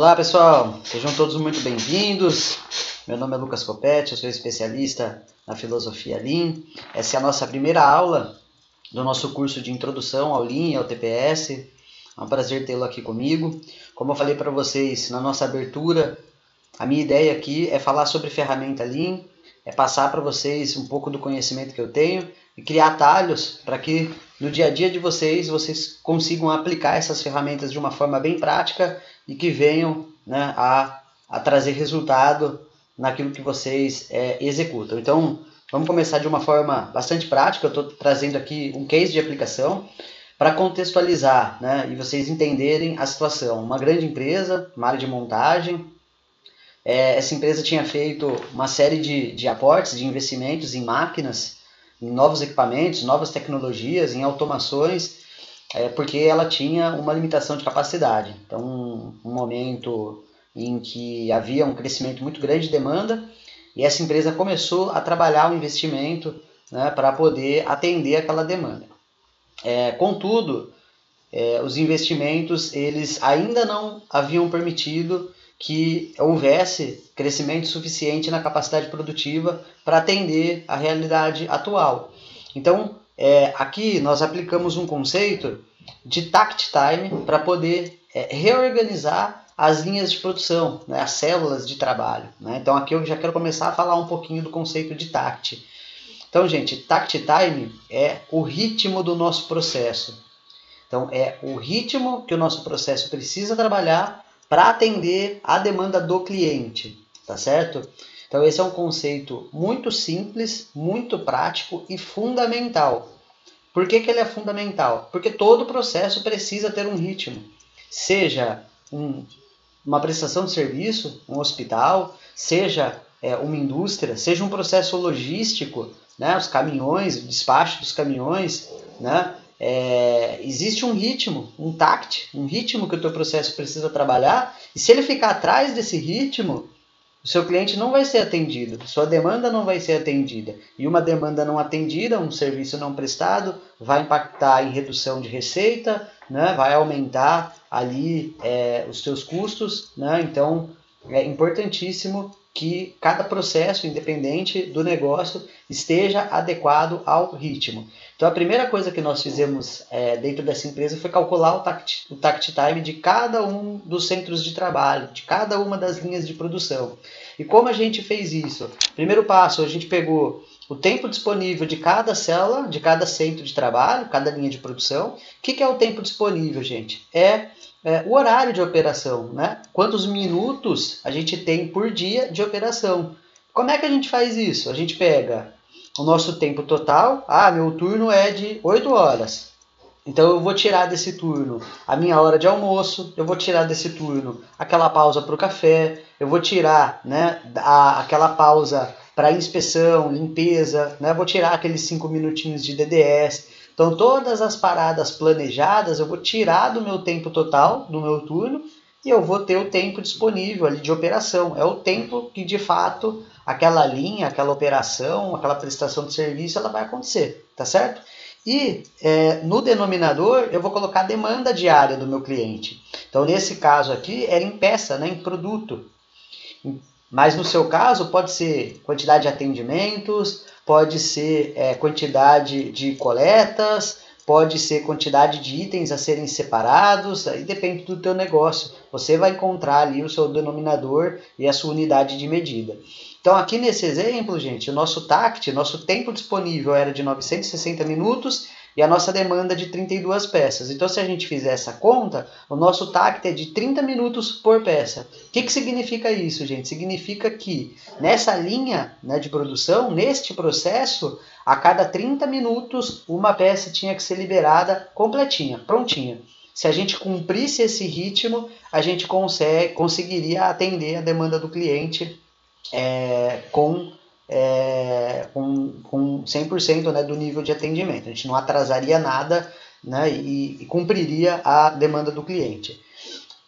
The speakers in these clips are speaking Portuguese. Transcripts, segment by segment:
Olá pessoal, sejam todos muito bem-vindos. Meu nome é Lucas Copete, eu sou especialista na filosofia Lean. Essa é a nossa primeira aula do nosso curso de introdução ao Lean e ao TPS. É um prazer tê-lo aqui comigo. Como eu falei para vocês na nossa abertura, a minha ideia aqui é falar sobre ferramenta Lean, é passar para vocês um pouco do conhecimento que eu tenho e criar atalhos para que no dia a dia de vocês consigam aplicar essas ferramentas de uma forma bem prática e que venham, né, a trazer resultado naquilo que vocês executam. Então, vamos começar de uma forma bastante prática. Eu estou trazendo aqui um case de aplicação para contextualizar, né, e vocês entenderem a situação. Uma grande empresa, uma área de montagem. Essa empresa tinha feito uma série de aportes, de investimentos em máquinas, em novos equipamentos, novas tecnologias, em automações, porque ela tinha uma limitação de capacidade. Então, um momento em que havia um crescimento muito grande de demanda, e essa empresa começou a trabalhar o investimento, né, para poder atender aquela demanda. Contudo, os investimentos eles ainda não haviam permitido que houvesse crescimento suficiente na capacidade produtiva para atender a realidade atual. Então, aqui nós aplicamos um conceito de takt time para poder reorganizar as linhas de produção, né, as células de trabalho, né? Então aqui eu já quero começar a falar um pouquinho do conceito de takt. Então, gente, takt time é o ritmo do nosso processo. Então, é o ritmo que o nosso processo precisa trabalhar para atender a demanda do cliente, tá certo? Então, esse é um conceito muito simples, muito prático e fundamental. Por que ele é fundamental? Porque todo processo precisa ter um ritmo. Seja uma prestação de serviço, um hospital, seja uma indústria, seja um processo logístico, né? Os caminhões, o despacho dos caminhões, né? Existe um ritmo, um takt, um ritmo que o teu processo precisa trabalhar, e se ele ficar atrás desse ritmo, o seu cliente não vai ser atendido, sua demanda não vai ser atendida. E uma demanda não atendida, um serviço não prestado, vai impactar em redução de receita, né? Vai aumentar ali os seus custos, né? Então, é importantíssimo que cada processo, independente do negócio, esteja adequado ao ritmo. Então, a primeira coisa que nós fizemos dentro dessa empresa foi calcular o takt time de cada um dos centros de trabalho, de cada uma das linhas de produção. E como a gente fez isso? Primeiro passo, a gente pegou o tempo disponível de cada célula, de cada centro de trabalho, cada linha de produção. O que é o tempo disponível, gente? O horário de operação, né? Quantos minutos a gente tem por dia de operação. Como é que a gente faz isso? A gente pega o nosso tempo total. Meu turno é de 8 horas. Então eu vou tirar desse turno a minha hora de almoço, eu vou tirar desse turno aquela pausa para o café, eu vou tirar, né, aquela pausa para inspeção, limpeza, né, vou tirar aqueles 5 minutinhos de DDS. Então todas as paradas planejadas eu vou tirar do meu tempo total, do meu turno, e eu vou ter o tempo disponível ali de operação. É o tempo que de fato aquela linha, aquela operação, aquela prestação de serviço ela vai acontecer, tá certo? E no denominador eu vou colocar a demanda diária do meu cliente. Então nesse caso aqui era em peça, né, em produto. Mas no seu caso pode ser quantidade de atendimentos, pode ser quantidade de coletas, pode ser quantidade de itens a serem separados, aí depende do teu negócio. Você vai encontrar ali o seu denominador e a sua unidade de medida. Então aqui nesse exemplo, gente, o nosso takt, nosso tempo disponível era de 960 minutos e a nossa demanda de 32 peças. Então se a gente fizer essa conta, o nosso takt é de 30 minutos por peça. O que significa isso, gente? Significa que nessa linha, né, de produção, neste processo, a cada 30 minutos uma peça tinha que ser liberada completinha, prontinha. Se a gente cumprisse esse ritmo, a gente conseguiria atender a demanda do cliente com 100%, né, do nível de atendimento. A gente não atrasaria nada, né, e cumpriria a demanda do cliente.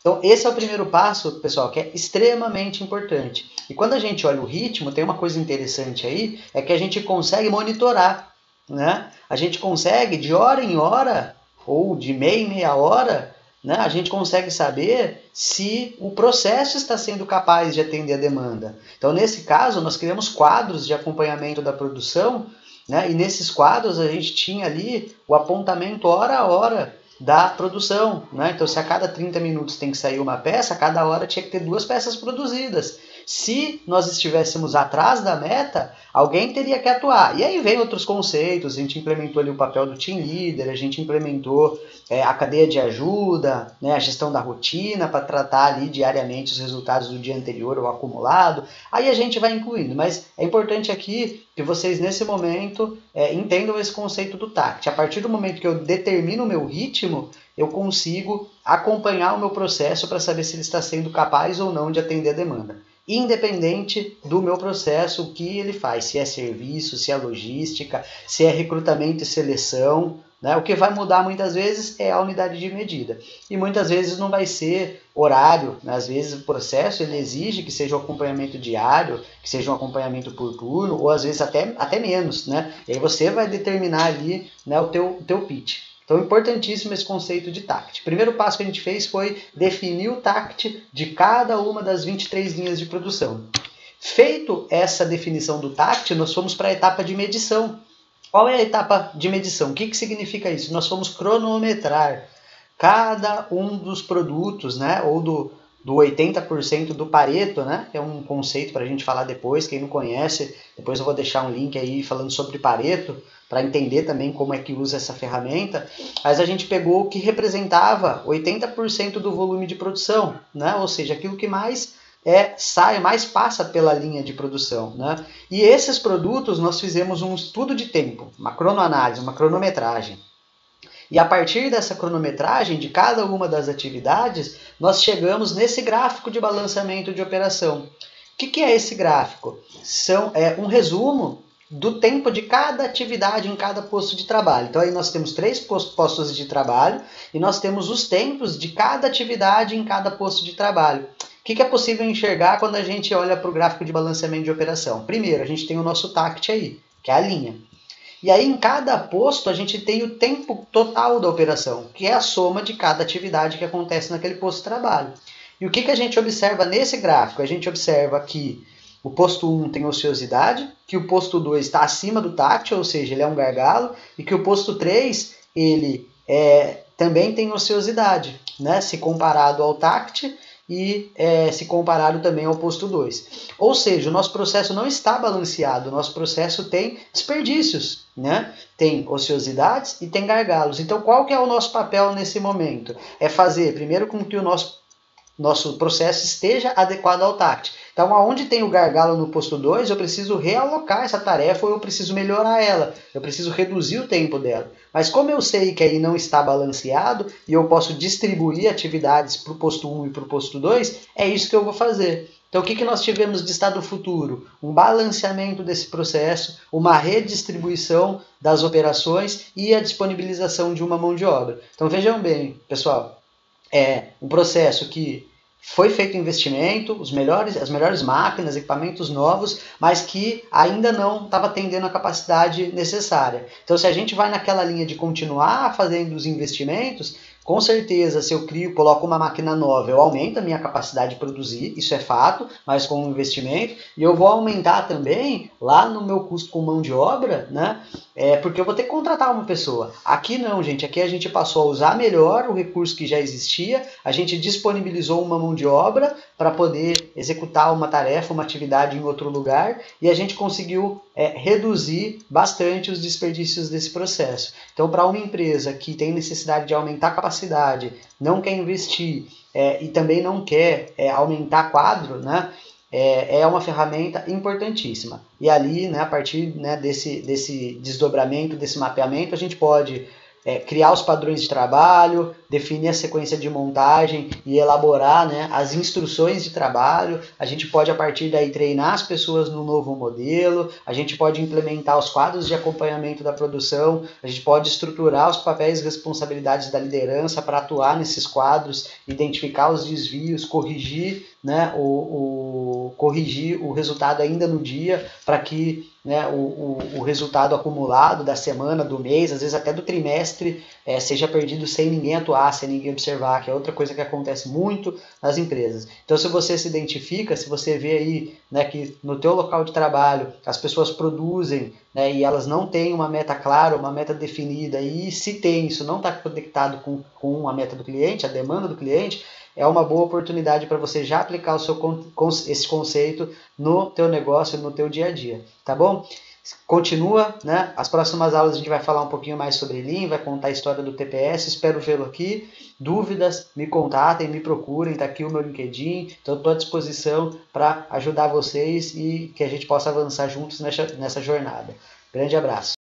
Então esse é o primeiro passo, pessoal, que é extremamente importante. E quando a gente olha o ritmo, tem uma coisa interessante aí, é que a gente consegue monitorar, né? A gente consegue de hora em hora, ou de meia em meia hora, né, a gente consegue saber se o processo está sendo capaz de atender a demanda. Então, nesse caso, nós criamos quadros de acompanhamento da produção, né, e nesses quadros a gente tinha ali o apontamento hora a hora da produção, né? Então, se a cada 30 minutos tem que sair uma peça, a cada hora tinha que ter 2 peças produzidas. Se nós estivéssemos atrás da meta, alguém teria que atuar. E aí vem outros conceitos, a gente implementou ali o papel do team leader, a gente implementou a cadeia de ajuda, né, a gestão da rotina para tratar ali diariamente os resultados do dia anterior ou acumulado. Aí a gente vai incluindo, mas é importante aqui que vocês nesse momento entendam esse conceito do TACT. A partir do momento que eu determino o meu ritmo, eu consigo acompanhar o meu processo para saber se ele está sendo capaz ou não de atender a demanda. Independente do meu processo, o que ele faz, se é serviço, se é logística, se é recrutamento e seleção, né? O que vai mudar muitas vezes é a unidade de medida. E muitas vezes não vai ser horário, né? Às vezes o processo ele exige que seja um acompanhamento diário, que seja um acompanhamento por turno, ou às vezes até menos, né? E aí você vai determinar ali, né, o teu pitch. Então, importantíssimo esse conceito de TACT. O primeiro passo que a gente fez foi definir o TACT de cada uma das 23 linhas de produção. Feito essa definição do TACT, nós fomos para a etapa de medição. Qual é a etapa de medição? O que significa isso? Nós fomos cronometrar cada um dos produtos, né, ou do 80% do Pareto, né, que é um conceito para a gente falar depois, quem não conhece, depois eu vou deixar um link aí falando sobre Pareto, para entender também como é que usa essa ferramenta, mas a gente pegou o que representava 80% do volume de produção, né, ou seja, aquilo que mais mais passa pela linha de produção, né? E esses produtos nós fizemos um estudo de tempo, uma cronoanálise, uma cronometragem. E a partir dessa cronometragem de cada uma das atividades, nós chegamos nesse gráfico de balanceamento de operação. O que é esse gráfico? É um resumo do tempo de cada atividade em cada posto de trabalho. Então aí nós temos 3 postos de trabalho e nós temos os tempos de cada atividade em cada posto de trabalho. O que é possível enxergar quando a gente olha para o gráfico de balanceamento de operação? Primeiro, a gente tem o nosso TACT aí, que é a linha. E aí, em cada posto, a gente tem o tempo total da operação, que é a soma de cada atividade que acontece naquele posto de trabalho. E o que a gente observa nesse gráfico? A gente observa que o posto 1 tem ociosidade, que o posto 2 está acima do TACT, ou seja, ele é um gargalo, e que o posto 3 ele também tem ociosidade, né? Se comparado ao TACT, e se comparado também ao posto 2. Ou seja, o nosso processo não está balanceado, o nosso processo tem desperdícios, né? Tem ociosidades e tem gargalos. Então, qual que é o nosso papel nesse momento? É fazer, primeiro, com que o nosso processo esteja adequado ao TACT. Então, aonde tem o gargalo no posto 2, eu preciso realocar essa tarefa ou eu preciso melhorar ela. Eu preciso reduzir o tempo dela. Mas como eu sei que aí não está balanceado e eu posso distribuir atividades para o posto 1 e para o posto 2, é isso que eu vou fazer. Então, o que nós tivemos de estado futuro? Um balanceamento desse processo, uma redistribuição das operações e a disponibilização de uma mão de obra. Então, vejam bem, pessoal, é um processo que foi feito investimento, as melhores máquinas, equipamentos novos, mas que ainda não estava atendendo a capacidade necessária. Então, se a gente vai naquela linha de continuar fazendo os investimentos, com certeza, se eu coloco uma máquina nova, eu aumento a minha capacidade de produzir, isso é fato, mas com o investimento, e eu vou aumentar também lá no meu custo com mão de obra, né? Porque eu vou ter que contratar uma pessoa. Aqui não, gente, aqui a gente passou a usar melhor o recurso que já existia, a gente disponibilizou uma mão de obra para poder executar uma tarefa, uma atividade em outro lugar, e a gente conseguiu reduzir bastante os desperdícios desse processo. Então, para uma empresa que tem necessidade de aumentar a capacidade, não quer investir e também não quer aumentar quadro, né, é uma ferramenta importantíssima. E ali, né, a partir, né, desse desdobramento, desse mapeamento, a gente pode criar os padrões de trabalho, definir a sequência de montagem e elaborar, né, as instruções de trabalho. A gente pode, a partir daí, treinar as pessoas no novo modelo, a gente pode implementar os quadros de acompanhamento da produção, a gente pode estruturar os papéis e responsabilidades da liderança para atuar nesses quadros, identificar os desvios, corrigir né, corrigir o resultado ainda no dia, para que, né, o resultado acumulado da semana, do mês, às vezes até do trimestre, seja perdido sem ninguém atuar, sem ninguém observar, que é outra coisa que acontece muito nas empresas. Então, se você se identifica, se você vê aí, né, que no teu local de trabalho as pessoas produzem, né, e elas não têm uma meta clara, uma meta definida, e se tem, isso não está conectado com a meta do cliente, a demanda do cliente, é uma boa oportunidade para você já aplicar esse conceito no teu negócio, no teu dia a dia, tá bom? Continua, né? As próximas aulas a gente vai falar um pouquinho mais sobre Lean, vai contar a história do TPS, espero vê-lo aqui. Dúvidas, me contatem, me procurem, tá aqui o meu LinkedIn, então estou à disposição para ajudar vocês e que a gente possa avançar juntos nessa jornada. Grande abraço!